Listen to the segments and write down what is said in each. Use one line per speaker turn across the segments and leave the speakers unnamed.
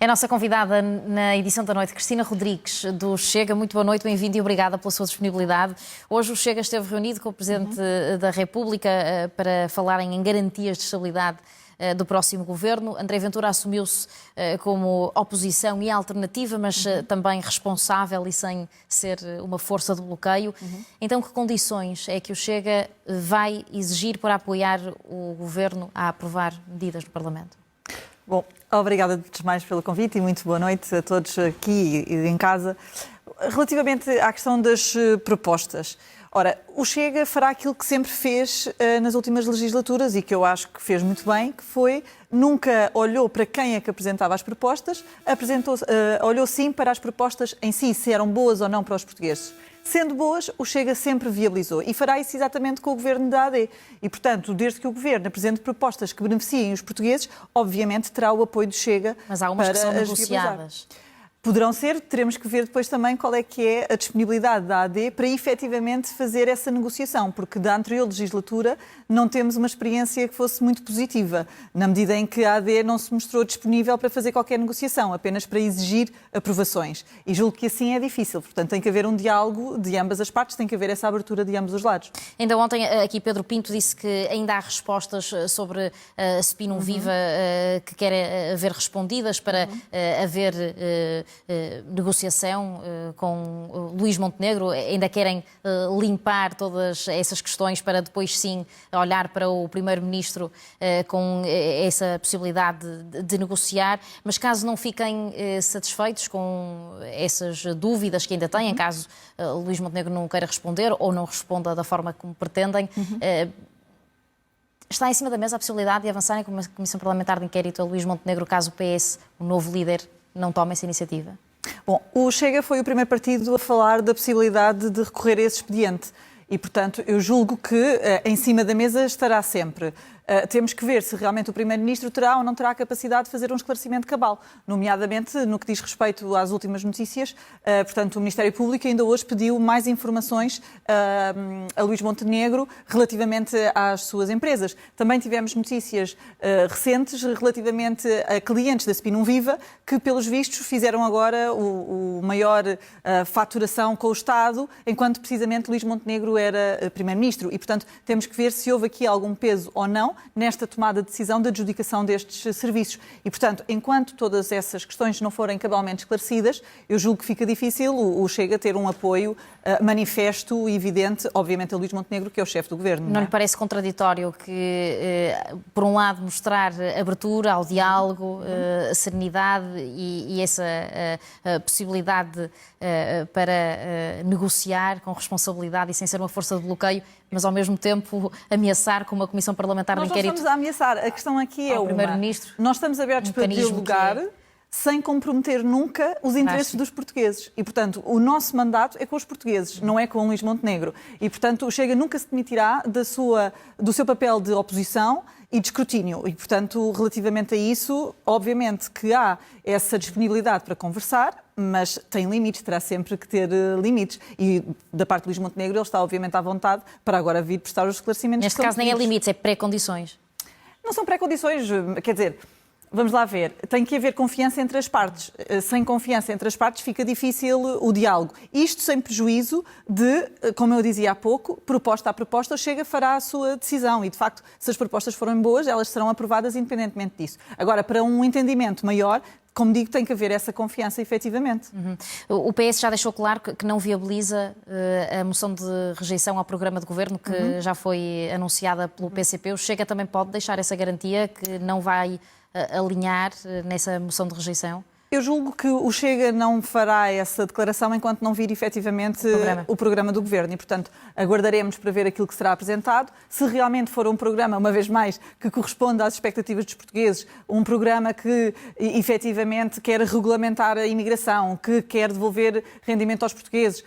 É a nossa convidada na edição da noite, Cristina Rodrigues, do Chega. Muito boa noite, bem-vinda e obrigada pela sua disponibilidade. Hoje o Chega esteve reunido com o Presidente da República para falarem em garantias de estabilidade do próximo governo. André Ventura assumiu-se como oposição e alternativa, mas também responsável e sem ser uma força de bloqueio. Então, que condições é que o Chega vai exigir para apoiar o governo a aprovar medidas no Parlamento?
Bom, obrigada antes de mais pelo convite e muito boa noite a todos aqui e em casa. Relativamente à questão das propostas, ora, o Chega fará aquilo que sempre fez nas últimas legislaturas e que eu acho que fez muito bem, que foi, nunca olhou para quem é que apresentava as propostas, olhou sim para as propostas em si, se eram boas ou não para os portugueses. Sendo boas, o Chega sempre viabilizou e fará isso exatamente com o governo da AD. E, portanto, desde que o governo apresente propostas que beneficiem os portugueses, obviamente terá o apoio do Chega.
Mas há umas que são negociadas.
Poderão ser, teremos que ver depois também qual é que é a disponibilidade da AD para efetivamente fazer essa negociação, porque da anterior legislatura não temos uma experiência que fosse muito positiva, na medida em que a AD não se mostrou disponível para fazer qualquer negociação, apenas para exigir aprovações. E julgo que assim é difícil, portanto tem que haver um diálogo de ambas as partes, tem que haver essa abertura de ambos os lados.
Ainda ontem aqui Pedro Pinto disse que ainda há respostas sobre a Spinum Viva que quer haver respondidas para haver negociação com Luís Montenegro. Ainda querem limpar todas essas questões para depois sim olhar para o Primeiro-Ministro com essa possibilidade de negociar, mas caso não fiquem satisfeitos com essas dúvidas que ainda têm, caso Luís Montenegro não queira responder ou não responda da forma como pretendem, está em cima da mesa a possibilidade de avançarem com uma comissão parlamentar de inquérito a Luís Montenegro caso o PS, o novo líder, não tome essa iniciativa?
Bom, o Chega foi o primeiro partido a falar da possibilidade de recorrer a esse expediente e, portanto, eu julgo que em cima da mesa estará sempre. Temos que ver se realmente o Primeiro-Ministro terá ou não terá a capacidade de fazer um esclarecimento cabal, nomeadamente no que diz respeito às últimas notícias. Portanto, o Ministério Público ainda hoje pediu mais informações a Luís Montenegro relativamente às suas empresas. Também tivemos notícias recentes relativamente a clientes da Spinum Viva que, pelos vistos, fizeram agora o maior faturação com o Estado, enquanto precisamente Luís Montenegro era Primeiro-Ministro. E, portanto, temos que ver se houve aqui algum peso ou não nesta tomada de decisão de adjudicação destes serviços. E, portanto, enquanto todas essas questões não forem cabalmente esclarecidas, eu julgo que fica difícil o Chega ter um apoio manifesto e evidente, obviamente, a Luís Montenegro, que é o chefe do governo.
Não lhe parece contraditório que, por um lado, mostrar abertura ao diálogo, a serenidade e essa possibilidade para negociar com responsabilidade e sem ser uma força de bloqueio, mas ao mesmo tempo ameaçar com uma comissão parlamentar de inquérito?
Nós não estamos a ameaçar. A questão aqui é nós estamos abertos para dialogar sem comprometer nunca os interesses dos portugueses. E, portanto, o nosso mandato é com os portugueses, não é com Luís Montenegro. E, portanto, o Chega nunca se demitirá do seu papel de oposição e de escrutínio. E, portanto, relativamente a isso, obviamente que há essa disponibilidade para conversar, mas tem limites, terá sempre que ter limites. E da parte de Luís Montenegro, ele está obviamente à vontade para agora vir prestar os esclarecimentos.
Neste caso nem é limites, é pré-condições.
Não são pré-condições, quer dizer, vamos lá ver, tem que haver confiança entre as partes. Sem confiança entre as partes fica difícil o diálogo. Isto sem prejuízo de, como eu dizia há pouco, proposta a proposta, o Chega fará a sua decisão e, de facto, se as propostas forem boas, elas serão aprovadas independentemente disso. Agora, para um entendimento maior, como digo, tem que haver essa confiança, efetivamente.
O PS já deixou claro que não viabiliza a moção de rejeição ao programa de governo que já foi anunciada pelo PCP. O Chega também pode deixar essa garantia que não vai alinhar nessa moção de rejeição?
Eu julgo que o Chega não fará essa declaração enquanto não vir efetivamente o programa do Governo e, portanto, aguardaremos para ver aquilo que será apresentado. Se realmente for um programa, uma vez mais, que corresponde às expectativas dos portugueses, um programa que efetivamente quer regulamentar a imigração, que quer devolver rendimento aos portugueses,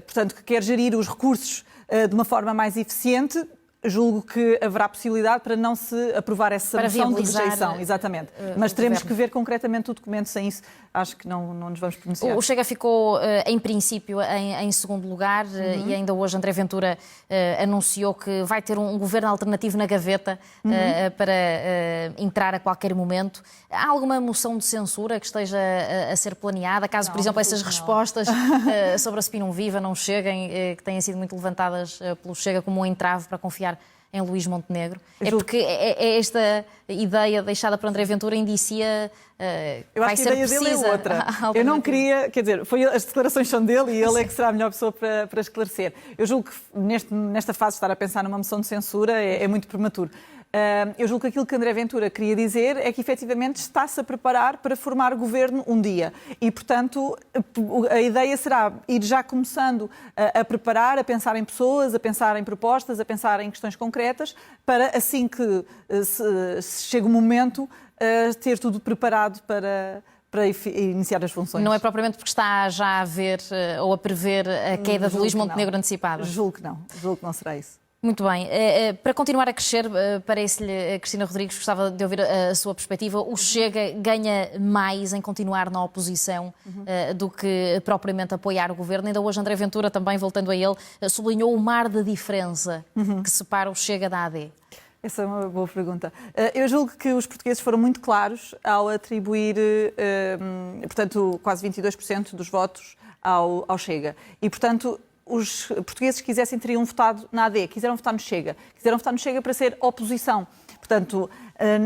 portanto, que quer gerir os recursos de uma forma mais eficiente, julgo que haverá possibilidade para não se aprovar essa moção de rejeição. Exatamente. Mas teremos que ver concretamente o documento, sem isso acho que não nos vamos pronunciar.
O Chega ficou, em princípio, em segundo lugar e ainda hoje André Ventura anunciou que vai ter um governo alternativo na gaveta para entrar a qualquer momento. Há alguma moção de censura que esteja a ser planeada, caso, por exemplo, essas respostas sobre a Spin Viva não cheguem, que têm sido muito levantadas pelo Chega como um entrave para confiar em Luís Montenegro? É porque esta ideia deixada por André Ventura indicia
eu acho que a ideia dele é outra. Eu não queria, quer dizer, as declarações são dele e ele é que será a melhor pessoa para esclarecer. Eu julgo que nesta fase estar a pensar numa moção de censura é muito prematuro. Eu julgo que aquilo que André Ventura queria dizer é que efetivamente está-se a preparar para formar governo um dia e, portanto, a ideia será ir já começando a preparar, a pensar em pessoas, a pensar em propostas, a pensar em questões concretas, para assim que se chega o momento, ter tudo preparado para iniciar as funções.
Não é propriamente porque está já a ver ou a prever a queda de Luís Montenegro antecipada?
Julgo que não será isso.
Muito bem. Para continuar a crescer, parece-lhe, Cristina Rodrigues, gostava de ouvir a sua perspectiva. O Chega ganha mais em continuar na oposição do que propriamente apoiar o governo. Ainda hoje André Ventura, também voltando a ele, sublinhou o mar de diferença que separa o Chega da AD.
Essa é uma boa pergunta. Eu julgo que os portugueses foram muito claros ao atribuir, portanto, quase 22% dos votos ao Chega. E, portanto, os portugueses que quisessem teriam votado na AD, quiseram votar no Chega. Quiseram votar no Chega para ser oposição. Portanto,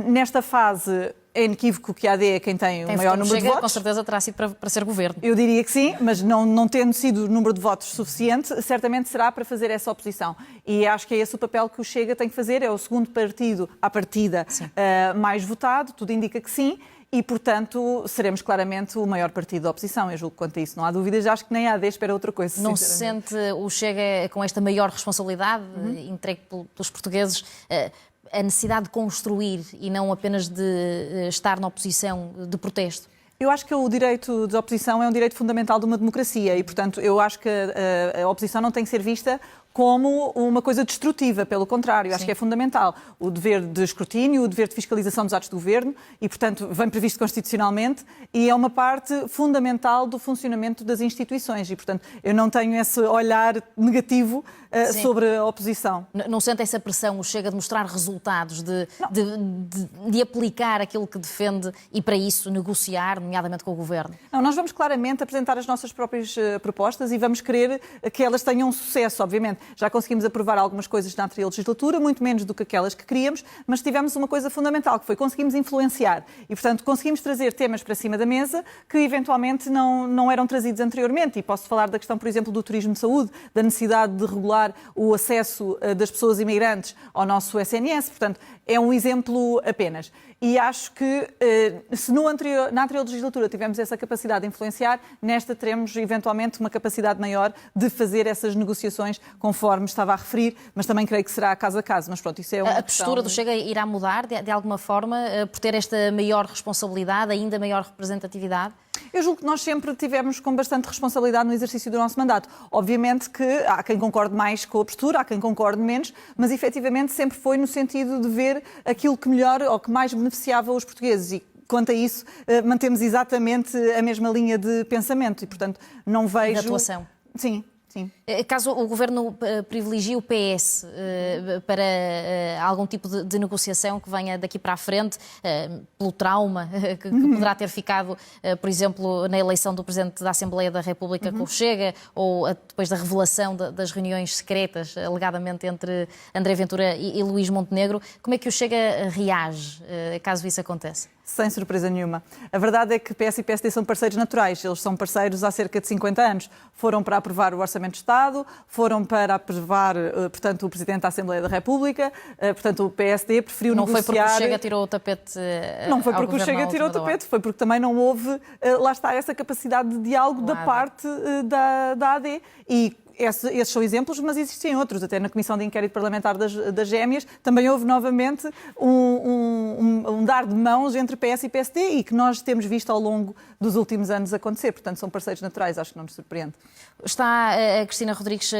nesta fase é inequívoco que a AD é quem tem o maior número de votos.
Com certeza terá sido para ser governo.
Eu diria que sim, mas não tendo sido o número de votos suficiente, certamente será para fazer essa oposição. E acho que é esse o papel que o Chega tem que fazer. É o segundo partido à partida mais votado, tudo indica que sim. E, portanto, seremos claramente o maior partido da oposição. Eu julgo que quanto a isso não há dúvidas. Acho que nem a AD espera outra coisa.
Não se sente o Chega com esta maior responsabilidade entregue pelos portugueses, a necessidade de construir e não apenas de estar na oposição de protesto?
Eu acho que o direito de oposição é um direito fundamental de uma democracia e, portanto, eu acho que a oposição não tem que ser vista como uma coisa destrutiva, pelo contrário, acho que é fundamental o dever de escrutínio, o dever de fiscalização dos atos do governo e, portanto, vem previsto constitucionalmente e é uma parte fundamental do funcionamento das instituições e, portanto, eu não tenho esse olhar negativo sobre a oposição.
Não sente essa pressão, o Chega de mostrar resultados, de aplicar aquilo que defende e, para isso, negociar, nomeadamente com o governo?
Não, nós vamos claramente apresentar as nossas próprias propostas e vamos querer que elas tenham sucesso, obviamente. Já conseguimos aprovar algumas coisas na anterior legislatura, muito menos do que aquelas que queríamos, mas tivemos uma coisa fundamental, que foi conseguimos influenciar e, portanto, conseguimos trazer temas para cima da mesa que, eventualmente, não eram trazidos anteriormente. E posso falar da questão, por exemplo, do turismo de saúde, da necessidade de regular o acesso das pessoas imigrantes ao nosso SNS. Portanto, é um exemplo apenas. E acho que, se na anterior legislatura tivemos essa capacidade de influenciar, nesta teremos, eventualmente, uma capacidade maior de fazer essas negociações, conforme estava a referir, mas também creio que será caso a caso. Mas pronto, isso é uma
A postura do Chega irá mudar, de alguma forma, por ter esta maior responsabilidade, ainda maior representatividade?
Eu julgo que nós sempre tivemos com bastante responsabilidade no exercício do nosso mandato. Obviamente que há quem concorde mais com a postura, há quem concorde menos, mas efetivamente sempre foi no sentido de ver aquilo que melhor ou que mais beneficiava os portugueses. E quanto a isso, mantemos exatamente a mesma linha de pensamento e, portanto, não vejo...
De atuação.
Sim.
Caso o Governo privilegie o PS para algum tipo de negociação que venha daqui para a frente, pelo trauma que poderá ter ficado, por exemplo, na eleição do Presidente da Assembleia da República com o Chega, ou depois da revelação das reuniões secretas, alegadamente, entre André Ventura e Luís Montenegro, como é que o Chega reage, caso isso aconteça?
Sem surpresa nenhuma. A verdade é que PS e PSD são parceiros naturais. Eles são parceiros há cerca de 50 anos. Foram para aprovar o Orçamento de Estado, foram para aprovar, portanto, o Presidente da Assembleia da República. Portanto, o PSD preferiu negociar...
Não foi porque o Chega tirou o tapete
Não foi porque o Chega tirou o tapete, foi porque também não houve, lá está, essa capacidade de diálogo da parte da AD. E esses são exemplos, mas existem outros. Até na Comissão de Inquérito Parlamentar das Gêmeas também houve novamente um dar de mãos entre PS e PSD e que nós temos visto ao longo dos últimos anos acontecer. Portanto, são parceiros naturais, acho que não nos surpreende.
Está a Cristina Rodrigues,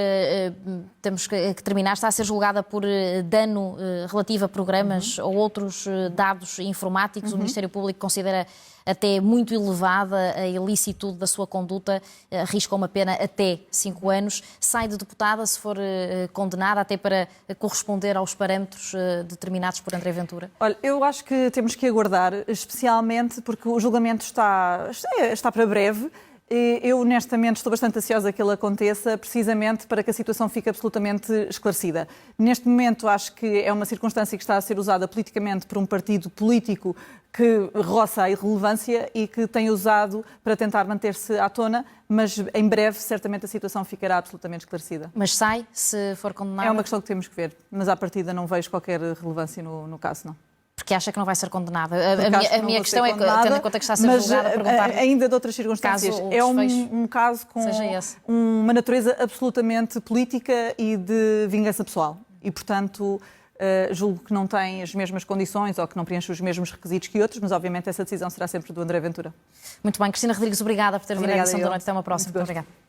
temos que terminar, está a ser julgada por dano relativo a programas ou outros dados informáticos. O Ministério Público considera até muito elevada a ilicitude da sua conduta, arrisca uma pena até 5 anos. Sai de deputada se for condenada, até para corresponder aos parâmetros determinados por André Ventura?
Olha, eu acho que temos que aguardar, especialmente porque o julgamento está para breve. Eu, honestamente, estou bastante ansiosa que ele aconteça, precisamente para que a situação fique absolutamente esclarecida. Neste momento, acho que é uma circunstância que está a ser usada politicamente por um partido político que roça a irrelevância e que tem usado para tentar manter-se à tona, mas em breve, certamente, a situação ficará absolutamente esclarecida.
Mas sai, se for condenada?
É uma questão que temos que ver, mas à partida não vejo qualquer relevância no caso, não.
Porque acha que não vai ser condenada. A minha questão é,
condenada,
tendo em conta que está a ser julgada, perguntar
ainda de outras circunstâncias. É um caso com uma natureza absolutamente política e de vingança pessoal. E, portanto, julgo que não tem as mesmas condições ou que não preenche os mesmos requisitos que outros, mas, obviamente, essa decisão será sempre do André Ventura.
Muito bem. Cristina Rodrigues, obrigada por ter vindo à edição da noite. Até uma próxima. Muito obrigada.